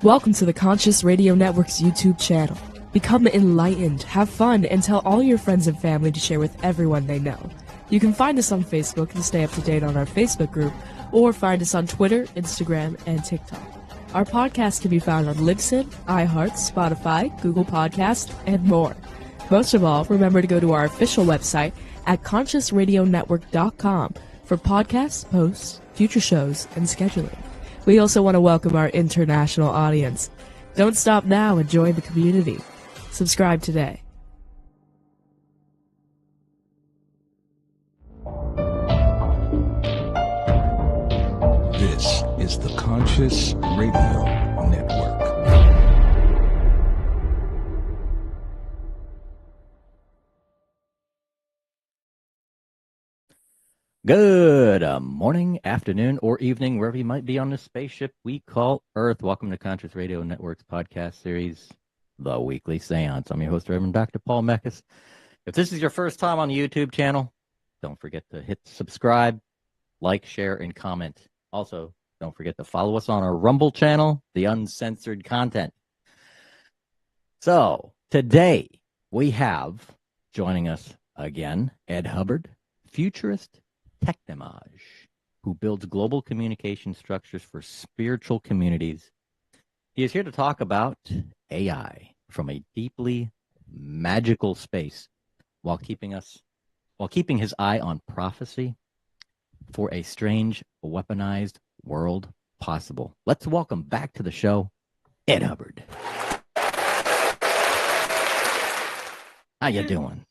Welcome to the Conscious Radio Network's YouTube channel. Become enlightened, have fun, and tell all your friends and family to share with everyone they know. You can find us on Facebook to stay up to date on our Facebook group, or find us on Twitter, Instagram, and TikTok. Our podcast can be found on Libsyn, iHeart, Spotify, Google Podcast, and more. Most of all, remember to go to our official website at consciousradionetwork.com for podcasts, posts, future shows, and scheduling. We also want to welcome our international audience. Don't stop now and join the community. Subscribe today. This is the Conscious Radio Network. Good morning, afternoon, or evening, wherever you might be on this spaceship we call Earth. Welcome to Conscious Radio Network's podcast series, The Weekly Seance. I'm your host, Reverend Dr. Paul Mekas. If this is your first time on the YouTube channel, don't forget to hit subscribe, like, share, and comment. Also, don't forget to follow us on our Rumble channel, The Uncensored Content. So, today we have, joining us again, Ed Hubbard, futurist technomage, who builds global communication structures for spiritual communities. He is here to talk about AI from a deeply magical space while keeping his eye on prophecy for a strange, weaponized world possible. Let's welcome back to the show, Ed Hubbard. How you doing?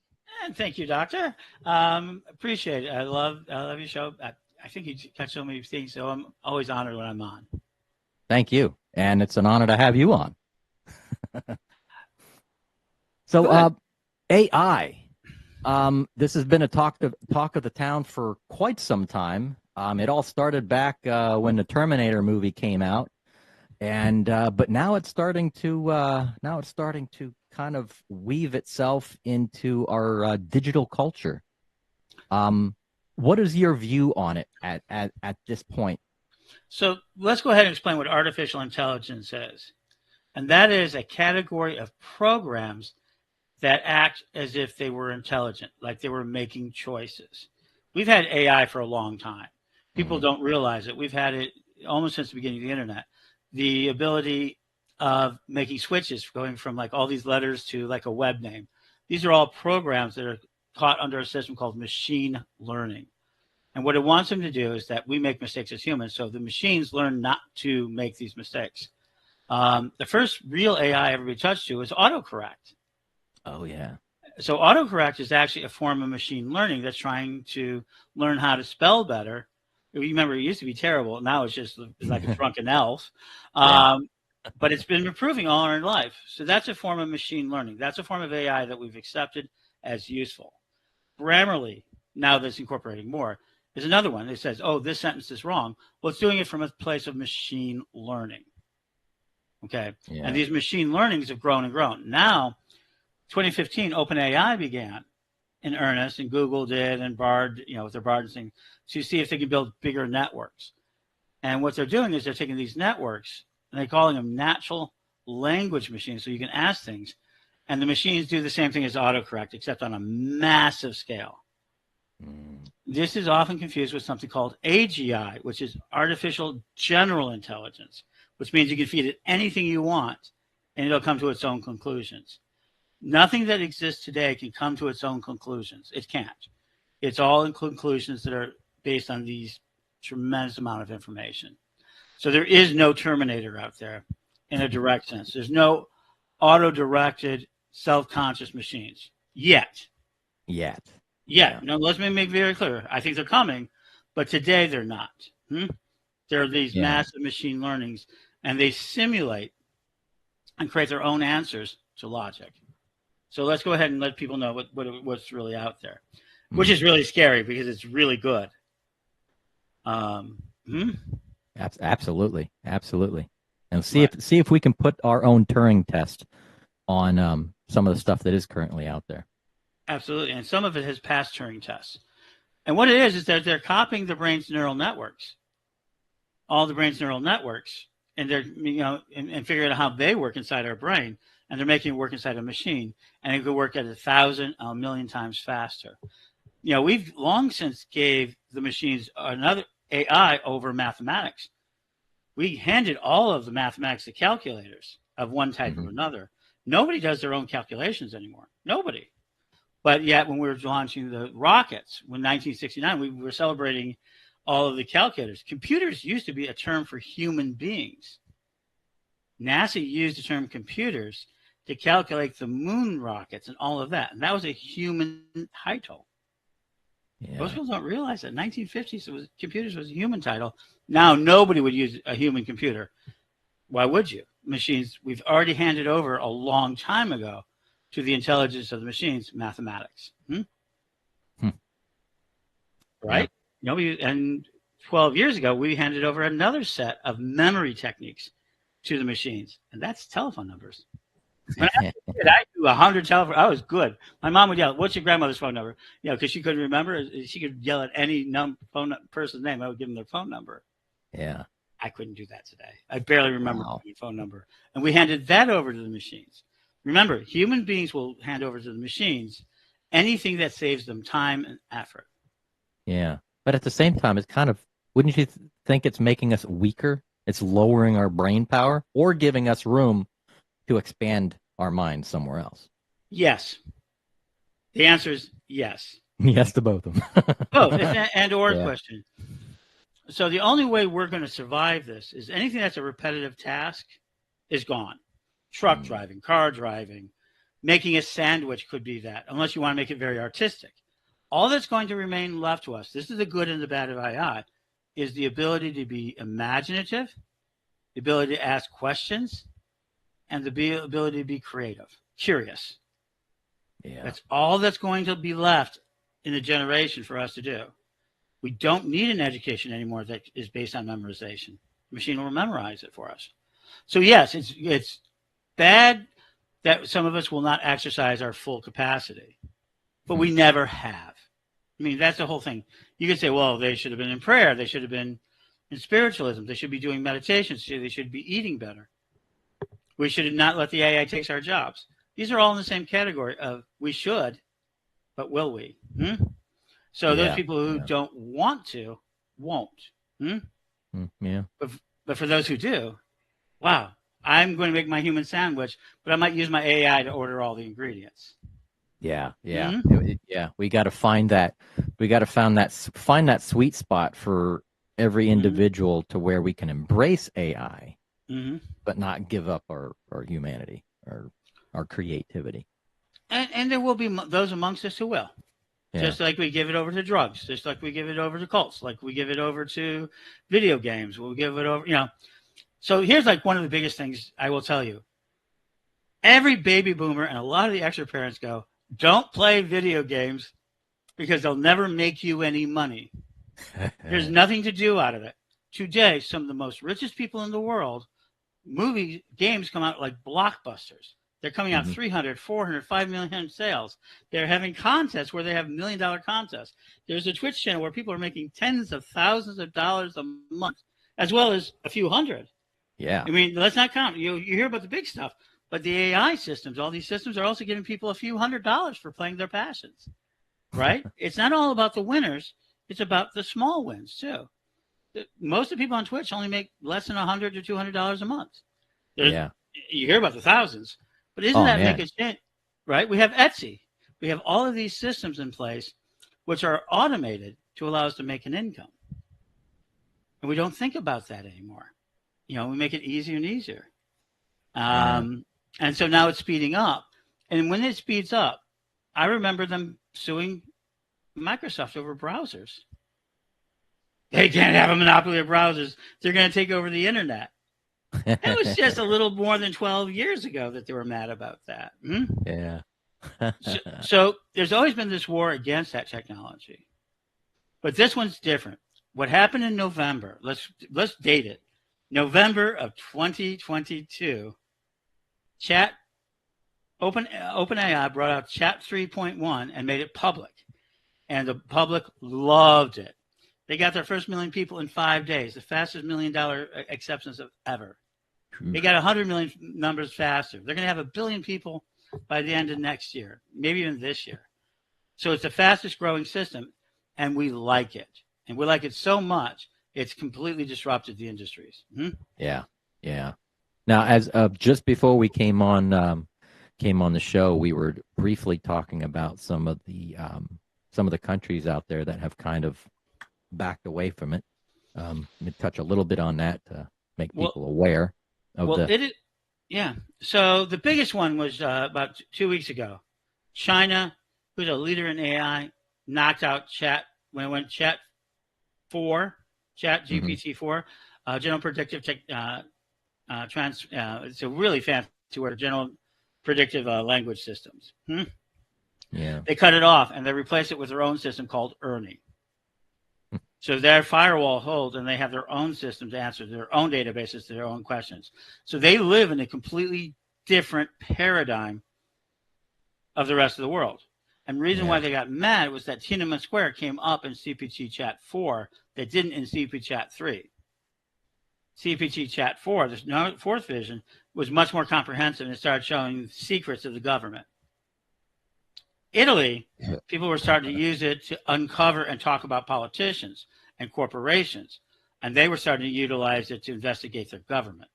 Thank you, Doctor. Appreciate it. I love your show. I think you catch so many things, so I'm always honored when I'm on. Thank you, and it's an honor to have you on. So, AI. This has been a talk of the town for quite some time. It all started back when the Terminator movie came out, and but now it's starting to kind of weave itself into our digital culture. What is your view on it at this point? So let's go ahead and explain what artificial intelligence is. And that is a category of programs that act as if they were intelligent, like they were making choices. We've had AI for a long time. People don't realize it. We've had it almost since the beginning of the internet. The ability of making switches, going from like all these letters to like a web name. These are all programs that are taught under a system called machine learning. And what it wants them to do is that we make mistakes as humans, so the machines learn not to make these mistakes. The first real AI ever be touched to is autocorrect. Oh, yeah. So autocorrect is actually a form of machine learning that's trying to learn how to spell better. You remember, it used to be terrible. Now it's like a drunken elf. But it's been improving all our life. So that's a form of machine learning. That's a form of AI that we've accepted as useful. Grammarly, now that's incorporating more, is another one. It says, oh, this sentence is wrong. Well, it's doing it from a place of machine learning. Okay. Yeah. And these machine learnings have grown and grown. Now, 2015, OpenAI began in earnest, and Google did, and Bard, with their Bard thing, to see if they can build bigger networks. And what they're doing is they're taking these networks, and they're calling them natural language machines, so you can ask things. And the machines do the same thing as autocorrect, except on a massive scale. This is often confused with something called AGI, which is artificial general intelligence, which means you can feed it anything you want, and it'll come to its own conclusions. Nothing that exists today can come to its own conclusions. It can't. It's all in conclusions that are based on these tremendous amount of information. So there is no Terminator out there in a direct sense. There's no auto-directed, self-conscious machines yet. Yeah. No, let's make very clear. I think they're coming, but today they're not. There are these massive machine learnings, and they simulate and create their own answers to logic. So let's go ahead and let people know what's really out there, which is really scary because it's really good. Absolutely. And see if we can put our own Turing test on some of the stuff that is currently out there. Absolutely, and some of it has passed Turing tests. And what it is that they're copying the brain's neural networks, all the brain's neural networks, and they're, and figuring out how they work inside our brain, and they're making it work inside a machine, and it could work at 1,000, a million times faster. We've long since gave the machines another AI over mathematics. We handed all of the mathematics to calculators of one type or another. Nobody does their own calculations anymore. Nobody. But yet, when we were launching the rockets, in 1969, we were celebrating all of the calculators. Computers used to be a term for human beings. NASA used the term computers to calculate the moon rockets and all of that. And that was a human title. Yeah. Most people don't realize that. 1950s, computers was a human title. Now, nobody would use a human computer. Why would you? Machines, we've already handed over a long time ago to the intelligence of the machines, mathematics. Right? Yeah. And 12 years ago, we handed over another set of memory techniques to the machines, and that's telephone numbers. When I do 100 telephone. I was good. My mom would yell, "What's your grandmother's phone number?" Because she couldn't remember. She could yell at any phone person's name. I would give them their phone number. Yeah. I couldn't do that today. I barely remember my phone number. And we handed that over to the machines. Remember, human beings will hand over to the machines anything that saves them time and effort. Yeah. But at the same time, it's kind of, wouldn't you think it's making us weaker? It's lowering our brain power or giving us room to expand our mind somewhere else? Yes. The answer is yes. Yes to both of them. Both. And/or question. So the only way we're going to survive this is anything that's a repetitive task is gone. Truck driving, car driving, making a sandwich could be that, unless you want to make it very artistic. All that's going to remain left to us, this is the good and the bad of AI, is the ability to be imaginative, the ability to ask questions, and the ability to be creative, curious. Yeah. That's all that's going to be left in a generation for us to do. We don't need an education anymore that is based on memorization. The machine will memorize it for us. So yes, it's bad that some of us will not exercise our full capacity, but we never have. I mean, that's the whole thing. You could say, well, they should have been in prayer. They should have been in spiritualism. They should be doing meditations. They should be eating better. We should not let the AI take our jobs. These are all in the same category of we should, but will we? So those people who don't want to, won't. Yeah. But for those who do, wow, I'm going to make my human sandwich, but I might use my AI to order all the ingredients. Yeah. We got to find that. We got to find that sweet spot for every individual to where we can embrace AI, but not give up our humanity, our creativity. And there will be those amongst us who will. Yeah. Just like we give it over to drugs, just like we give it over to cults, like we give it over to video games, we'll give it over, So here's like one of the biggest things I will tell you. Every baby boomer and a lot of the extra parents go, don't play video games because they'll never make you any money. There's nothing to do out of it. Today, some of the most richest people in the world, games come out like blockbusters. They're coming out 300, 400, 5 million sales. They're having contests where they have $1 million contests. There's a Twitch channel where people are making tens of thousands of dollars a month, as well as a few hundred. Yeah. I mean, let's not count. You hear about the big stuff, but the AI systems, all these systems are also giving people a few $100s for playing their passions, right? It's not all about the winners. It's about the small wins, too. Most of the people on Twitch only make less than $100 to $200 a month. You hear about the thousands. But isn't that make a change, right? We have Etsy. We have all of these systems in place which are automated to allow us to make an income. And we don't think about that anymore. We make it easier and easier. And so now it's speeding up. And when it speeds up, I remember them suing Microsoft over browsers. They can't have a monopoly of browsers. They're going to take over the internet. It was just a little more than 12 years ago that they were mad about that. Yeah. So there's always been this war against that technology. But this one's different. What happened in November, let's date it. November of 2022, OpenAI brought out Chat 3.1 and made it public. And the public loved it. They got their first 1 million people in 5 days, the fastest $1 million acceptance of ever. They got 100 million numbers faster. They're going to have 1 billion people by the end of next year, maybe even this year. So it's the fastest growing system, and we like it. And we like it so much, it's completely disrupted the industries. Yeah. Now, as just before we came on the show, we were briefly talking about some of the countries out there that have kind of backed away from it. Let me touch a little bit on that to make people aware of Yeah. So the biggest one was about 2 weeks ago. China, who's a leader in AI, knocked out when it went ChatGPT 4, general predictive it's a really fancy word, general predictive language systems. Yeah. They cut it off and they replaced it with their own system called Ernie. So their firewall holds, and they have their own system to answer their own databases to their own questions. So they live in a completely different paradigm of the rest of the world. And the reason why they got mad was that Tiananmen Square came up in CPT Chat 4 that didn't in CPT Chat 3. CPT Chat 4, this fourth vision, was much more comprehensive and started showing secrets of the government. Italy, people were starting to use it to uncover and talk about politicians and corporations, and they were starting to utilize it to investigate their government.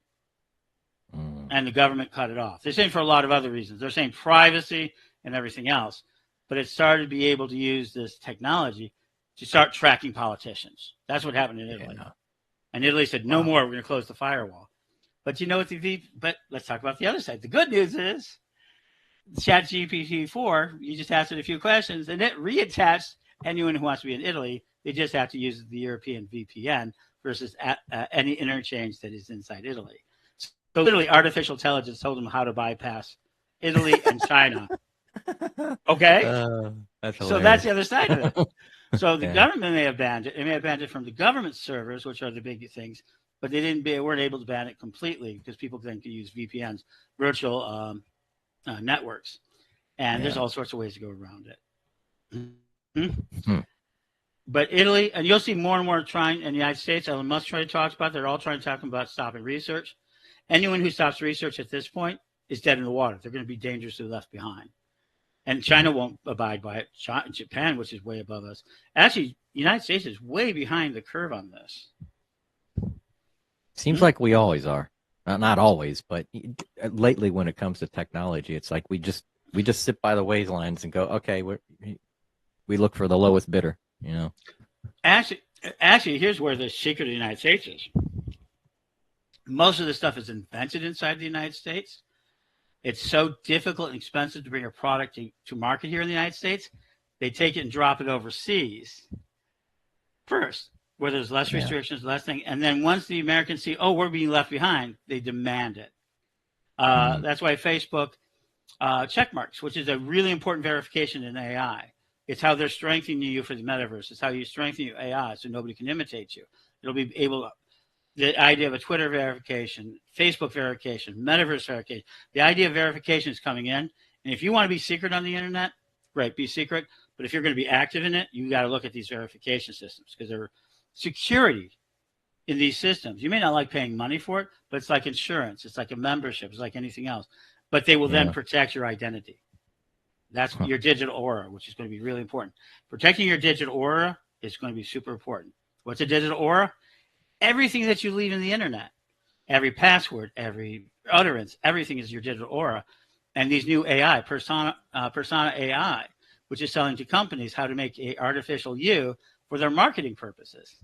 And the government cut it off. They're saying for a lot of other reasons. They're saying privacy and everything else, but it started to be able to use this technology to start tracking politicians. That's what happened in Italy. Yeah. And Italy said, no more, we're going to close the firewall. But you know what but let's talk about the other side. The good news is ChatGPT 4, you just asked it a few questions, and it reattached anyone who wants to be in Italy. They just have to use the European VPN versus any interchange that is inside Italy. So literally, artificial intelligence told them how to bypass Italy and China. Okay? So that's the other side of it. So the government may have banned it. They may have banned it from the government servers, which are the big things, but they weren't able to ban it completely because people then could use VPNs, virtual networks, and there's all sorts of ways to go around it. But Italy, and you'll see more and more trying in the United States. Elon Musk trying to talk about. They're all trying to talk about stopping research. Anyone who stops research at this point is dead in the water. They're going to be dangerously left behind. And China won't abide by it. Japan, which is way above us. Actually, the United States is way behind the curve on this. Seems like we always are. Not always, but lately when it comes to technology, it's like we just sit by the wavelines and go, okay, we look for the lowest bidder, you know. Actually, here's where the secret of the United States is. Most of the stuff is invented inside the United States. It's so difficult and expensive to bring a product to market here in the United States. They take it and drop it overseas first, where there's less restrictions, less thing. And then once the Americans see, oh, we're being left behind, they demand it. That's why Facebook check marks, which is a really important verification in AI. It's how they're strengthening you for the metaverse. It's how you strengthen your AI so nobody can imitate you. It'll be able to, the idea of a Twitter verification, Facebook verification, metaverse verification. The idea of verification is coming in. And if you want to be secret on the internet, great, be secret. But if you're going to be active in it, you got to look at these verification systems because they're security in these systems. You may not like paying money for it, but it's like insurance. It's like a membership. It's like anything else. But they will then protect your identity. That's your digital aura, which is going to be really important. Protecting your digital aura is going to be super important. What's a digital aura? Everything that you leave in the internet, every password, every utterance, everything is your digital aura. And these new AI, persona AI, which is selling to companies how to make an artificial you for their marketing purposes.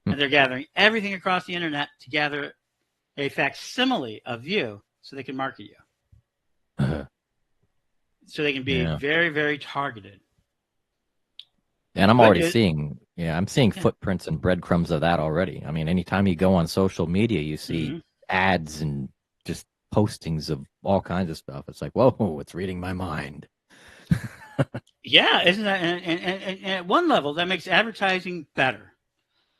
And they're gathering everything across the internet to gather a facsimile of you so they can market you. So they can be very, very targeted. And I'm already seeing, I'm seeing footprints and breadcrumbs of that already. I mean, anytime you go on social media, you see ads and just postings of all kinds of stuff. It's like, whoa, it's reading my mind. Isn't that? And at one level, that makes advertising better.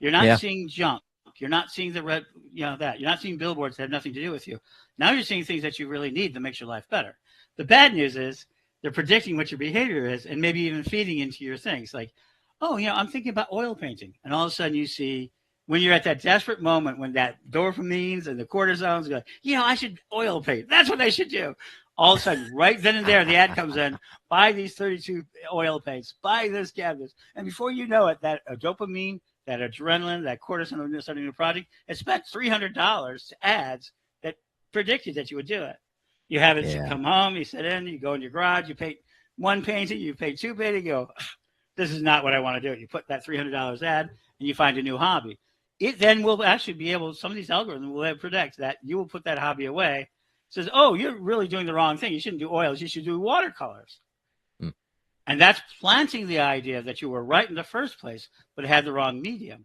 You're not seeing junk. You're not seeing the red, that. You're not seeing billboards that have nothing to do with you. Now you're seeing things that you really need that makes your life better. The bad news is they're predicting what your behavior is and maybe even feeding into your things. Like, oh, I'm thinking about oil painting. And all of a sudden you see when you're at that desperate moment when that dopamines and the cortisones go, I should oil paint. That's what I should do. All of a sudden, right then and there, the ad comes in, buy these 32 oil paints, buy this canvas. And before you know it, that dopamine, that adrenaline, that cortisol starting a new project, it spent $300 to ads that predicted that you would do it. You have it come home, you sit in, you go in your garage, you paint one painting, you paint two paintings, you go, this is not what I want to do. You put that $300 ad and you find a new hobby. It then will actually be able, some of these algorithms will predict that you will put that hobby away. It says, oh, you're really doing the wrong thing. You shouldn't do oils. You should do watercolors. And that's planting the idea that you were right in the first place, but it had the wrong medium.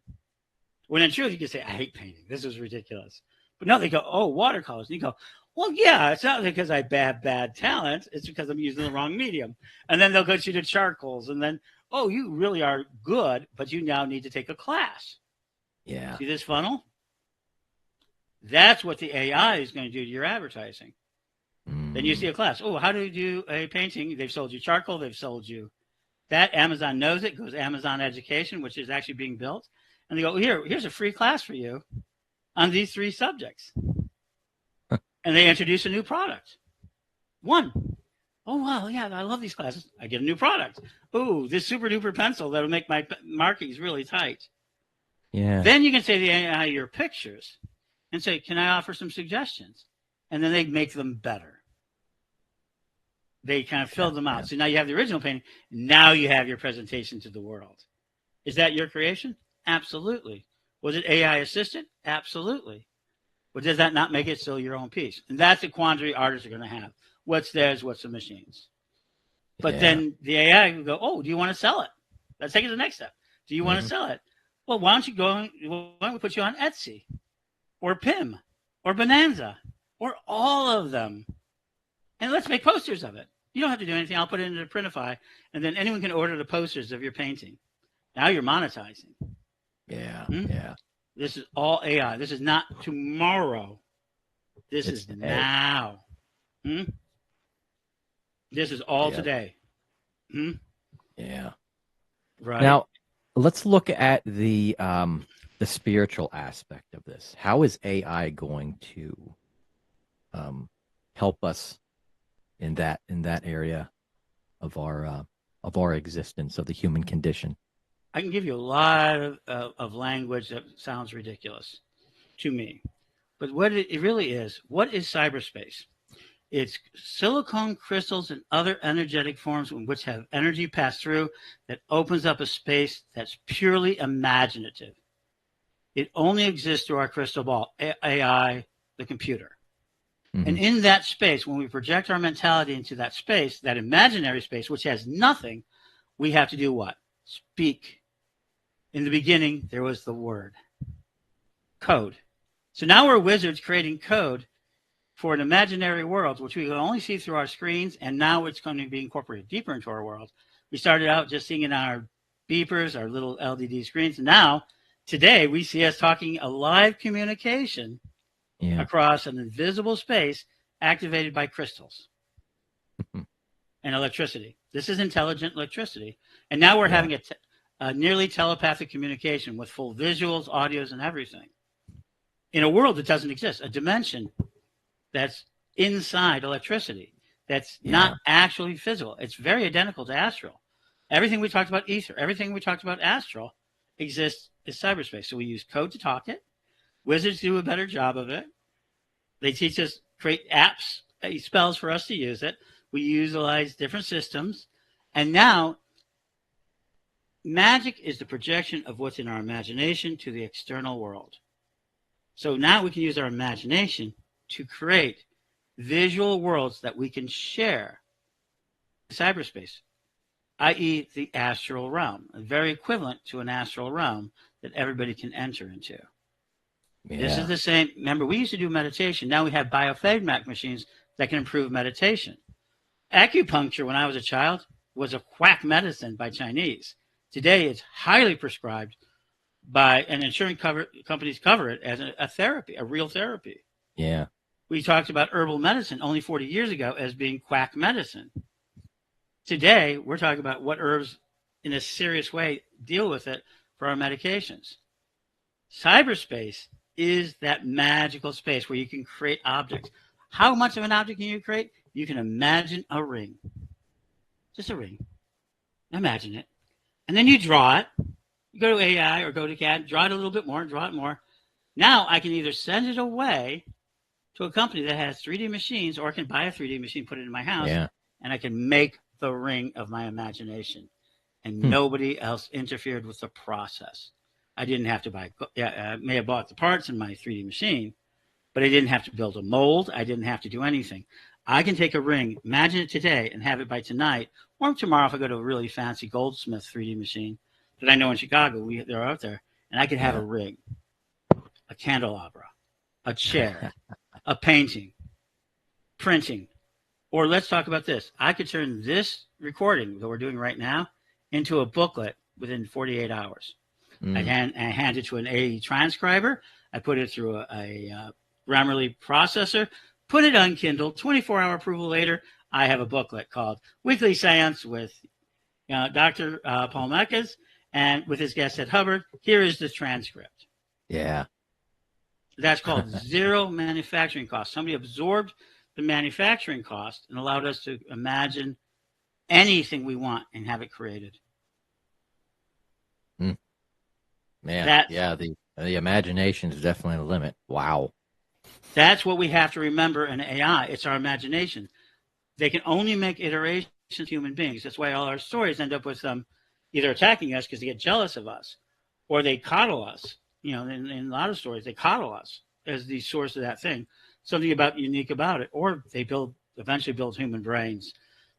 When in truth, you can say, I hate painting. This is ridiculous. But no, they go, oh, watercolors. And you go, well, yeah, it's not because I have bad talent. It's because I'm using the wrong medium. And then they'll go to the charcoals. And then, oh, you really are good, but you now need to take a class. Yeah. See this funnel? That's what the AI is going to do to your advertising. Then you see a class. Oh, how do you do a painting? They've sold you charcoal. They've sold you that. Amazon knows it. Goes Amazon Education, which is actually being built. And they go, here's a free class for you on these 3 subjects. And they introduce a new product. 1. Oh, wow, yeah, I love these classes. I get a new product. Oh, this super duper pencil that'll make my markings really tight. Yeah. Then you can say to the AI your pictures and say, can I offer some suggestions? And then they make them better. They kind of fill them out. So now you have the original painting. Now you have your presentation to the world. Is that your creation? Absolutely. Was it AI assisted? Absolutely. But does that not make it still your own piece? And that's the quandary artists are going to have. What's theirs? What's the machine's? But then the AI will go, oh, do you want to sell it? Let's take it to the next step. Do you want to sell it? Well, why don't we put you on Etsy or PIM or Bonanza or all of them? And let's make posters of it. You don't have to do anything. I'll put it into Printify, and then anyone can order the posters of your painting. Now you're monetizing. Yeah. This is all AI. This is not tomorrow. This is now. This is all today. Yeah. Right. Now, let's look at the spiritual aspect of this. How is AI going to help us in that area of our existence, of the human condition? I can give you a lot of language that sounds ridiculous to me. But what it really is, what is cyberspace? It's silicone crystals and other energetic forms in which have energy pass through that opens up a space that's purely imaginative. It only exists through our crystal ball, AI, the computer. And in that space, when we project our mentality into that space, that imaginary space, which has nothing, we have to do what? Speak. In the beginning, there was the word. Code. So now we're wizards creating code for an imaginary world, which we can only see through our screens, and now it's going to be incorporated deeper into our world. We started out just seeing it on our beepers, our little LDD screens. Now, today, we see us talking a live communication across an invisible space activated by crystals and electricity. This is intelligent electricity. And now we're having a nearly telepathic communication with full visuals, audios, and everything in a world that doesn't exist, a dimension that's inside electricity, that's not actually physical. It's very identical to astral. Everything we talked about ether, everything we talked about astral exists in cyberspace. So we use code to talk it. Wizards do a better job of it. They teach us, create apps, spells for us to use it. We utilize different systems. And now magic is the projection of what's in our imagination to the external world. So now we can use our imagination to create visual worlds that we can share in cyberspace, i.e. the astral realm, very equivalent to an astral realm that everybody can enter into. This is the same. Remember, we used to do meditation. Now we have biofeedback machines that can improve meditation. Acupuncture, when I was a child, was a quack medicine by Chinese. Today, it's highly prescribed by, and insurance companies cover it as a therapy, a real therapy. Yeah. We talked about herbal medicine only 40 years ago as being quack medicine. Today, we're talking about what herbs in a serious way deal with it for our medications. Cyberspace is that magical space where you can create objects. How much of an object can you create? You can imagine a ring. Just a ring. Imagine it. And then you draw it. You go to AI or go to CAD, draw it a little bit more, draw it more. Now I can either send it away to a company that has 3D machines, or I can buy a 3D machine, put it in my house, and I can make the ring of my imagination. And nobody else interfered with the process. I didn't have to buy, I may have bought the parts in my 3D machine, but I didn't have to build a mold. I didn't have to do anything. I can take a ring, imagine it today, and have it by tonight, or tomorrow if I go to a really fancy goldsmith 3D machine that I know in Chicago, they're out there, and I could have a ring, a candelabra, a chair, a painting, printing. Or let's talk about this. I could turn this recording that we're doing right now into a booklet within 48 hours. I hand it to an AE transcriber. I put it through a Grammarly processor, put it on Kindle. 24-hour approval later, I have a booklet called Weekly Science with Dr. Paul Mekas and with his guest at Hubbard. Here is the transcript. Yeah. That's called zero manufacturing cost. Somebody absorbed the manufacturing cost and allowed us to imagine anything we want and have it created. Man, the imagination is definitely the limit. Wow. That's what we have to remember in AI. It's our imagination. They can only make iterations of human beings. That's why all our stories end up with them either attacking us because they get jealous of us, or they coddle us. You know, in a lot of stories, they coddle us as the source of that thing. Something unique about it. Or they eventually build human brains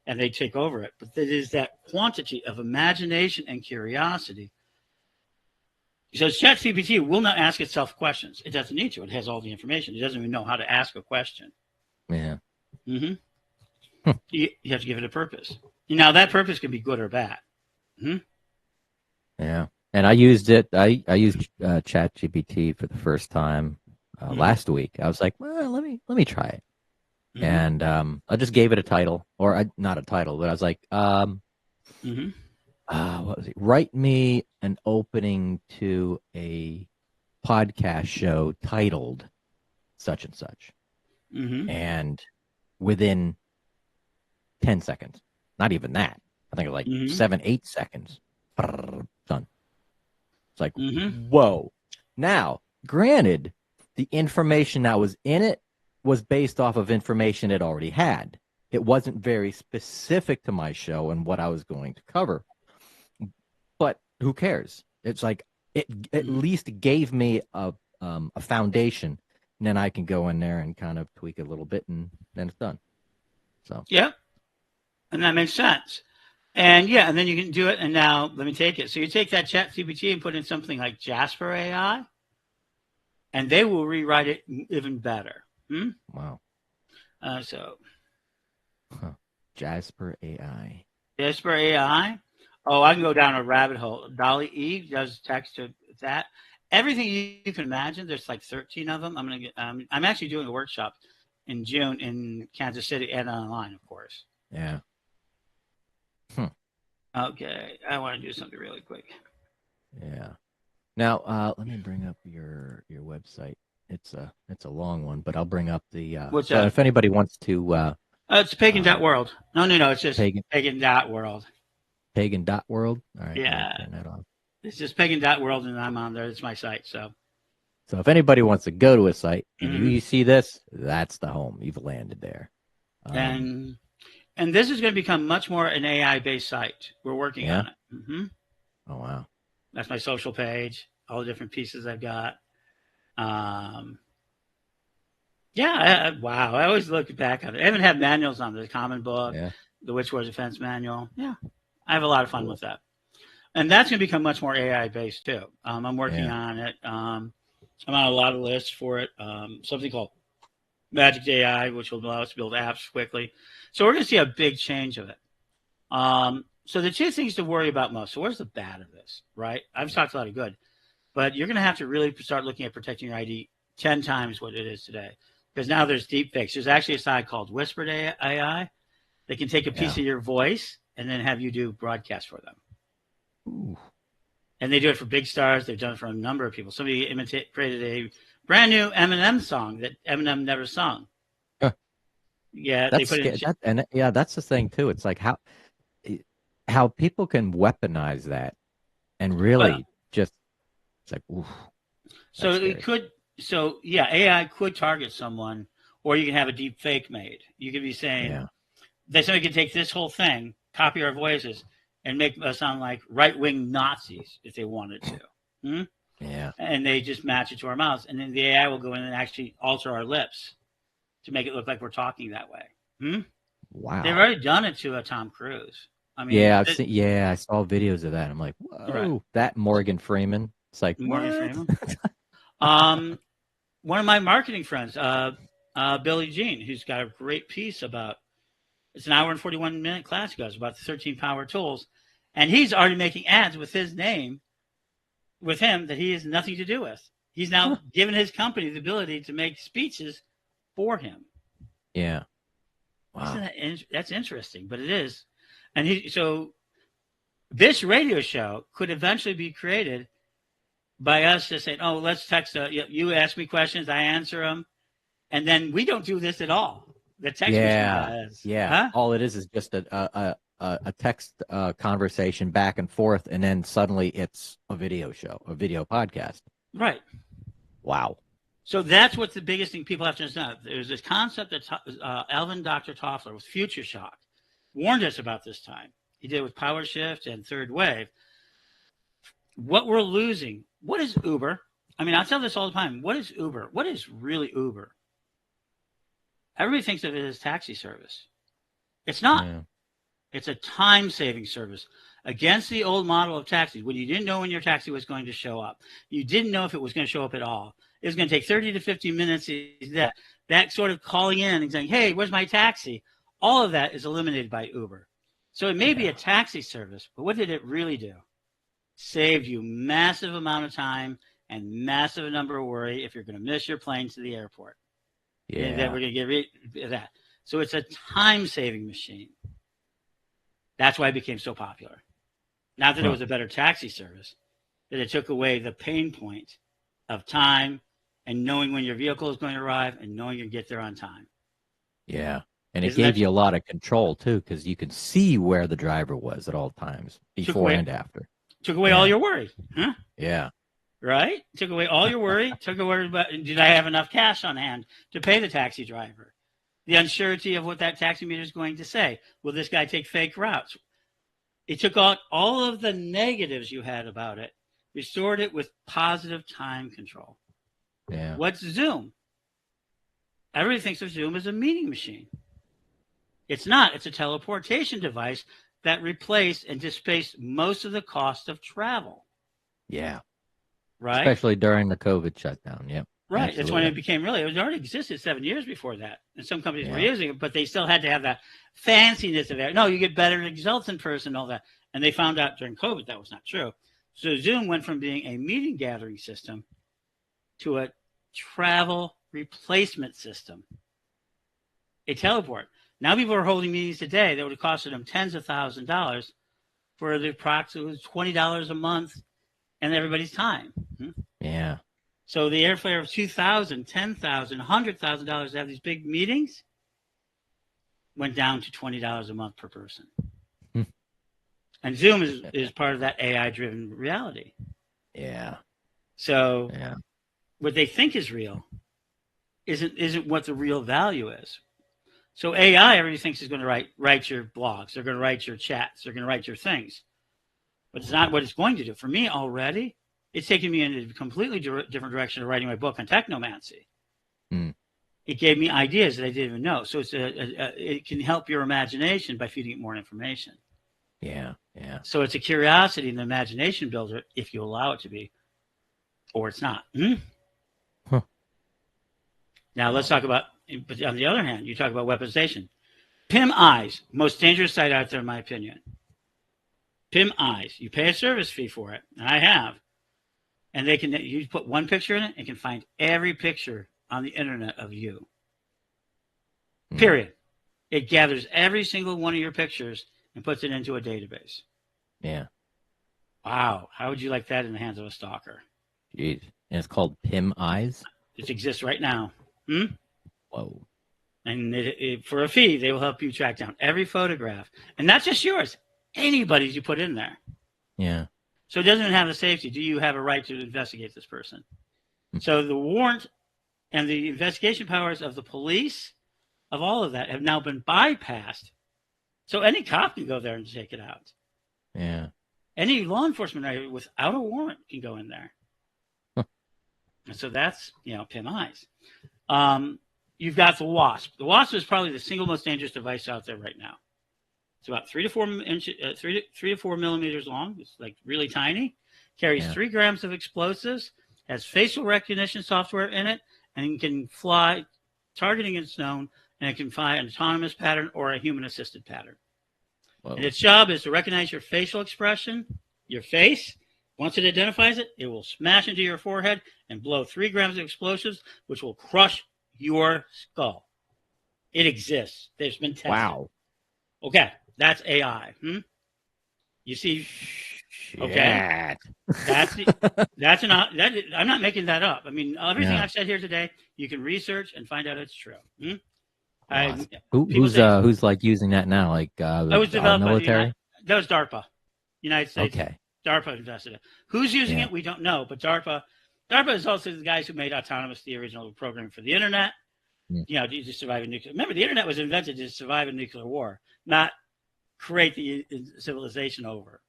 and they take over it. But it is that quantity of imagination and curiosity. So ChatGPT will not ask itself questions. It doesn't need to. It has all the information. It doesn't even know how to ask a question. Yeah. You have to give it a purpose. Now, that purpose can be good or bad. Yeah. And I used it. I used ChatGPT for the first time last week. I was like, well, let me try it. And I just gave it a title, or not a title, but I was like, what was it? Write me an opening to a podcast show titled such and such. And within 10 seconds, not even that, I think it was like 7-8 seconds, done. It's like, whoa. Now, granted, the information that was in it was based off of information it already had. It wasn't very specific to my show and what I was going to cover. But who cares? It's like it at least gave me a foundation, and then I can go in there and kind of tweak it a little bit, and then it's done. So and that makes sense. And and then you can do it. And now let me take it. So you take that ChatGPT and put in something like Jasper AI, and they will rewrite it even better. Wow. Jasper AI. Jasper AI. Oh, I can go down a rabbit hole. Dolly E does text to that. Everything you can imagine. There's like 13 of them. I'm actually doing a workshop in June in Kansas City and online, of course. Yeah. Okay, I want to do something really quick. Yeah. Now, let me bring up your website. It's a long one, but I'll bring up the. What's that? If anybody wants to. It's pagan.world. No. It's just pagan.world. Pagan.world. All right. Yeah. Turn that off. It's just pagan.world, and I'm on there. It's my site. So if anybody wants to go to a site and you see this, that's the home. You've landed there. And this is going to become much more an AI-based site. We're working on it. Oh, wow. That's my social page, all the different pieces I've got. Wow. I always look back on it. I even have manuals on the Common Book, the Witch Wars Defense Manual. Yeah. I have a lot of fun with that. And that's going to become much more AI-based, too. I'm working on it. I'm on a lot of lists for it. Something called Magic AI, which will allow us to build apps quickly. So we're going to see a big change of it. So the two things to worry about most. So where's the bad of this, right? I've talked a lot of good. But you're going to have to really start looking at protecting your ID 10 times what it is today. Because now there's deepfakes. There's actually a side called Whispered AI. They can take a piece of your voice and then have you do broadcasts for them. Ooh. And they do it for big stars. They've done it for a number of people. Somebody created a brand new Eminem song that Eminem never sung. Yeah, That's they put it in. that's the thing too. It's like how people can weaponize that and really just, it's like, oof. So Scary. it could. So yeah, AI could target someone, or you can have a deep fake made. You could be saying that somebody could take this whole thing, copy our voices, and make us sound like right-wing Nazis if they wanted to. Yeah. And they just match it to our mouths, and then the AI will go in and actually alter our lips to make it look like we're talking that way. Wow. They've already done it to Tom Cruise. I mean, yeah, I saw videos of that. I'm like, whoa, Right. that Morgan Freeman. It's like, Morgan what? Freeman. One of my marketing friends, Billy Jean, who's got a great piece about, it's an hour and 41-minute class he goes about the 13 power tools. And he's already making ads with his name, with him, that he has nothing to do with. He's now given his company the ability to make speeches for him. Yeah. Wow. That's interesting, but it is. And so this radio show could eventually be created by us just saying, oh, let's text, you ask me questions, I answer them. And then we don't do this at all. The text machine does. Yeah. Huh? All it is just a text conversation back and forth, and then suddenly it's a video show, a video podcast. Right. Wow. So that's what's the biggest thing people have to understand. There's this concept that Alvin Dr. Toffler with Future Shock warned us about this time. He did it with Power Shift and Third Wave. What we're losing. What is Uber? I mean, I tell this all the time. What is Uber? What is really Uber? Everybody thinks of it as taxi service. It's not. Yeah. It's a time-saving service against the old model of taxis, when you didn't know when your taxi was going to show up. You didn't know if it was going to show up at all. It was going to take 30 to 50 minutes. That sort of calling in and saying, hey, where's my taxi? All of that is eliminated by Uber. So it may be a taxi service, but what did it really do? Saved you massive amount of time and massive number of worry if you're going to miss your plane to the airport. Yeah. That we're going to get rid of that. So it's a time-saving machine. That's why it became so popular. Not that it was a better taxi service, that it took away the pain point of time and knowing when your vehicle is going to arrive and knowing you get there on time. Yeah. And it gave you a lot of control, too, because you could see where the driver was at all times, before and after. Took away all your worry. Huh? Yeah. Right? Took away all your worry. Took away about, did I have enough cash on hand to pay the taxi driver? The uncertainty of what that taxi meter is going to say. Will this guy take fake routes? It took out all of the negatives you had about it, restored it with positive time control. Yeah. What's Zoom? Everybody thinks of Zoom as a meeting machine. It's not. It's a teleportation device that replaced and displaced most of the cost of travel. Yeah. Right? Especially during the COVID shutdown. Yep. Right. Absolutely. That's when it became it already existed 7 years before that. And some companies were using it, but they still had to have that fanciness of it. No, you get better results in person and all that. And they found out during COVID that was not true. So Zoom went from being a meeting gathering system to a travel replacement system, a teleport. Now people are holding meetings today that would have costed them tens of thousands of dollars for the approximately $20 a month and everybody's time. Yeah. So the airfare of $2,000, $10,000, $100,000 to have these big meetings went down to $20 a month per person. And Zoom is part of that AI-driven reality. Yeah. So what they think is real isn't what the real value is. So AI, everybody thinks is going to write your blogs. They're going to write your chats. They're going to write your things. But it's not what it's going to do. For me already, it's taken me in a completely different direction of writing my book on technomancy. It gave me ideas that I didn't even know. So it can help your imagination by feeding it more information. Yeah. Yeah. So it's a curiosity and an imagination builder if you allow it to be, or it's not. Now let's talk about, but on the other hand, you talk about weaponization. PIM Eyes, most dangerous site out there in my opinion. PIM Eyes, you pay a service fee for it, and I have. And you put one picture in it, it can find every picture on the internet of you. Period. It gathers every single one of your pictures and puts it into a database. Yeah. Wow. How would you like that in the hands of a stalker? Jeez. And it's called Pim Eyes? It exists right now. Whoa. And for a fee, they will help you track down every photograph. And not just yours, anybody's you put in there. Yeah. So it doesn't even have the safety. Do you have a right to investigate this person? So the warrant and the investigation powers of the police, of all of that, have now been bypassed. So any cop can go there and take it out. Yeah. Any law enforcement without a warrant can go in there. And so that's, Pim Eyes. You've got the Wasp. The Wasp is probably the single most dangerous device out there right now. It's about 3 to 4 inches, 3 to 4 millimeters long. It's like really tiny. Carries 3 grams of explosives. Has facial recognition software in it, and can fly. Targeting is known, and it can fly an autonomous pattern or a human-assisted pattern. Whoa. And its job is to recognize your facial expression, your face. Once it identifies it, it will smash into your forehead and blow 3 grams of explosives, which will crush your skull. It exists. There's been tested. Wow. Okay, that's AI. You see? Okay, I'm not making that up. I mean, everything I've said here today, you can research and find out it's true. Who's like using that now? Like that was developed military? That was DARPA, United States. Okay. DARPA invested it. Who's using it? We don't know. But DARPA is also the guys who made autonomous, the original program for the internet. To survive a nuclear. Remember, the internet was invented to survive a nuclear war, not create the civilization over.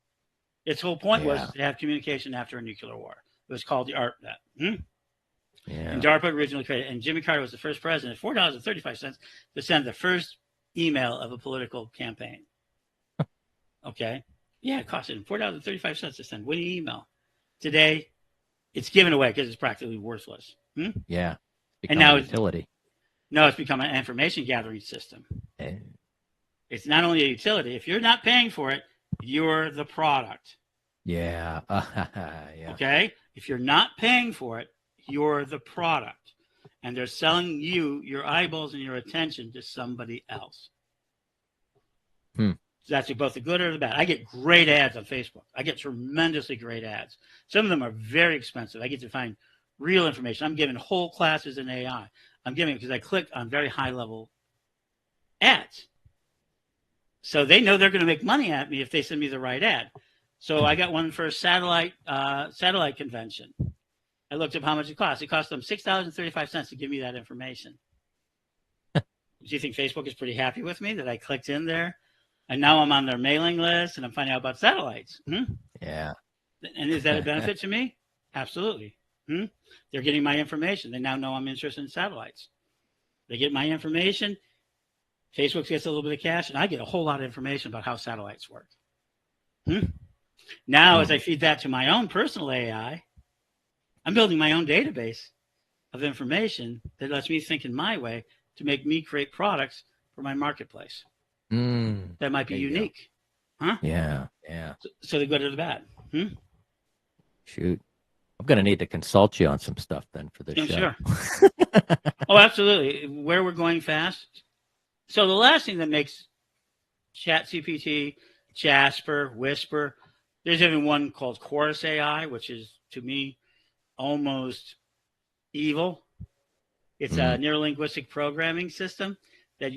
Its whole point was to have communication after a nuclear war. It was called the ARPANET. And DARPA originally created, and Jimmy Carter was the first president, $4.35 to send the first email of a political campaign. Okay? Yeah, it cost him $4.35 to send one email. Today, it's given away because it's practically worthless. Yeah. And now utility. It's become an information gathering system. It's not only a utility. If you're not paying for it, you're the product. Yeah. Okay? If you're not paying for it, you're the product. And they're selling you, your eyeballs and your attention to somebody else. So that's both the good or the bad. I get great ads on Facebook. I get tremendously great ads. Some of them are very expensive. I get to find real information. I'm giving whole classes in AI. I'm giving it because I click on very high-level ads. So they know they're going to make money at me if they send me the right ad. So I got one for a satellite convention. I looked up how much it cost. It cost them $6.35 to give me that information. Do you think Facebook is pretty happy with me that I clicked in there? And now I'm on their mailing list and I'm finding out about satellites. Yeah. And is that a benefit to me? Absolutely. They're getting my information. They now know I'm interested in satellites. They get my information. Facebook gets a little bit of cash, and I get a whole lot of information about how satellites work. Now, as I feed that to my own personal AI, I'm building my own database of information that lets me think in my way to make me create products for my marketplace that might be unique. Yeah. So the good or the bad. Shoot. I'm going to need to consult you on some stuff then for this show. Sure. Oh, absolutely. Where we're going fast. So the last thing that makes ChatGPT, Jasper, Whisper, there's even one called Chorus AI, which is, to me, almost evil. It's a neurolinguistic programming system that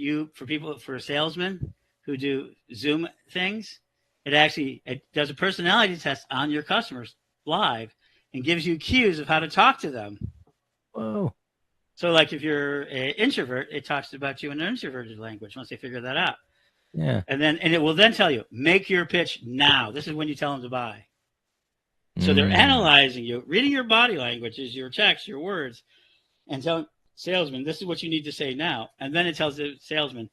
for salesmen who do Zoom things, it does a personality test on your customers live and gives you cues of how to talk to them. Whoa. So like if you're an introvert, it talks about you in an introverted language once they figure that out. Yeah. And it will then tell you, make your pitch now. This is when you tell them to buy. So they're analyzing you, reading your body language, your text, your words, and telling salesman, this is what you need to say now. And then it tells the salesman,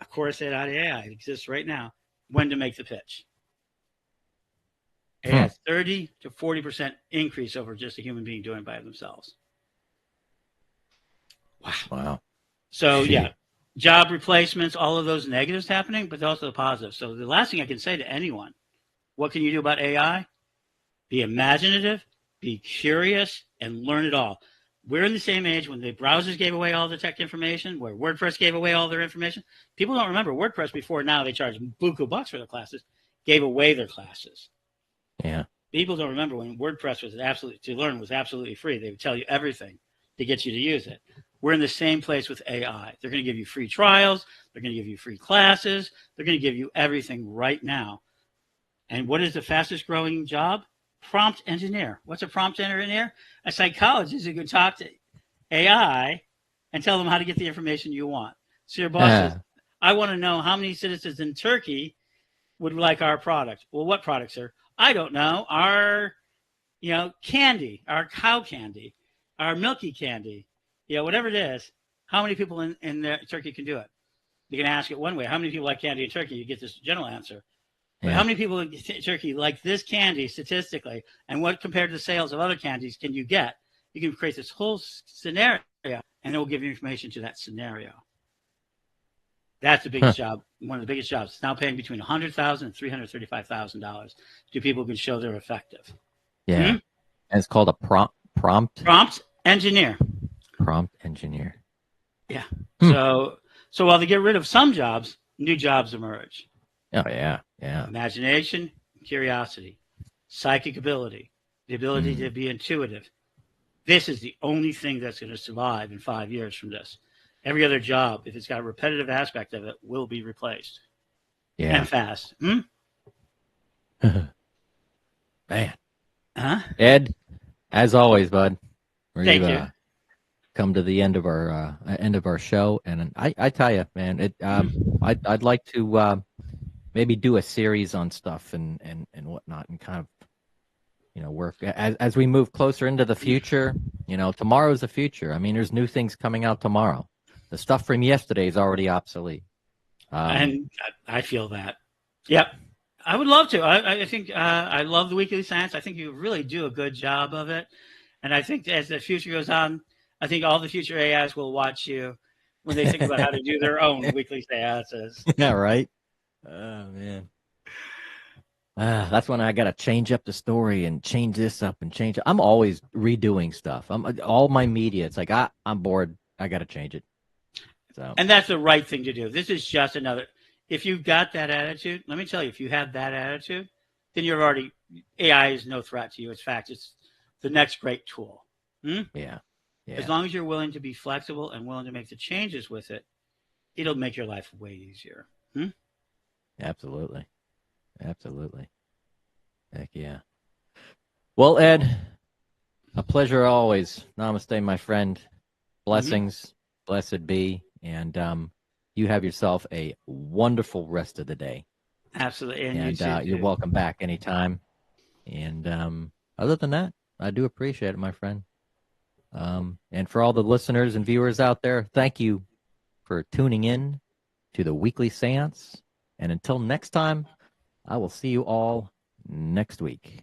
of course, AI exists right now, when to make the pitch. It has 30 to 40% increase over just a human being doing it by themselves. Wow. So, job replacements, all of those negatives happening, but also the positives. So the last thing I can say to anyone, what can you do about AI? Be imaginative, be curious, and learn it all. We're in the same age when the browsers gave away all the tech information, where WordPress gave away all their information. People don't remember WordPress before now. They charge buku bucks for their classes, gave away their classes. Yeah. People don't remember when WordPress was absolutely free. They would tell you everything to get you to use it. We're in the same place with AI. They're going to give you free trials. They're going to give you free classes. They're going to give you everything right now. And what is the fastest growing job? Prompt engineer. What's a prompt engineer? A psychologist who can talk to AI and tell them how to get the information you want. So your boss says, I want to know how many citizens in Turkey would like our product. Well, what product, sir? I don't know. Our, candy, our cow candy, our milky candy, whatever it is. How many people in Turkey can do it? You can ask it one way. How many people like candy in Turkey? You get this general answer. But how many people in Turkey like this candy statistically? And what compared to the sales of other candies can you get? You can create this whole scenario, and it will give you information to that scenario. That's the biggest job, one of the biggest jobs. It's now paying between $100,000 and $335,000 to people who can show they're effective. Yeah. And it's called a prompt engineer. Prompt engineer. Yeah. So while they get rid of some jobs, new jobs emerge. Oh, yeah. Yeah. Imagination, curiosity, psychic ability, the ability to be intuitive. This is the only thing that's going to survive in 5 years from this. Every other job, if it's got a repetitive aspect of it, will be replaced. Yeah. And fast. Man. Ed, as always, bud. Thank you. Come to the end of our show, and I tell you, man, I'd like to maybe do a series on stuff and whatnot, and kind of work as we move closer into the future. Tomorrow's the future. I mean, there's new things coming out tomorrow. The stuff from yesterday is already obsolete. And I feel that. Yep. I would love to. I think I love the Weekly Science. I think you really do a good job of it. And I think as the future goes on, I think all the future AIs will watch you when they think about how to do their own Weekly Seances. Yeah, right? Oh, man. That's when I got to change up the story and change this up and change it. I'm always redoing stuff. All my media, it's like, I'm bored. I got to change it. So. And that's the right thing to do. This is just another. If you've got that attitude, let me tell you, if you have that attitude, then AI is no threat to you. In fact, it's the next great tool. Yeah. As long as you're willing to be flexible and willing to make the changes with it, it'll make your life way easier. Absolutely. Heck yeah. Well, Ed, a pleasure always. Namaste, my friend. Blessings. Blessed be. And you have yourself a wonderful rest of the day. Absolutely. And you're welcome back anytime. And other than that, I do appreciate it, my friend. And for all the listeners and viewers out there, thank you for tuning in to the Weekly Seance. And until next time, I will see you all next week.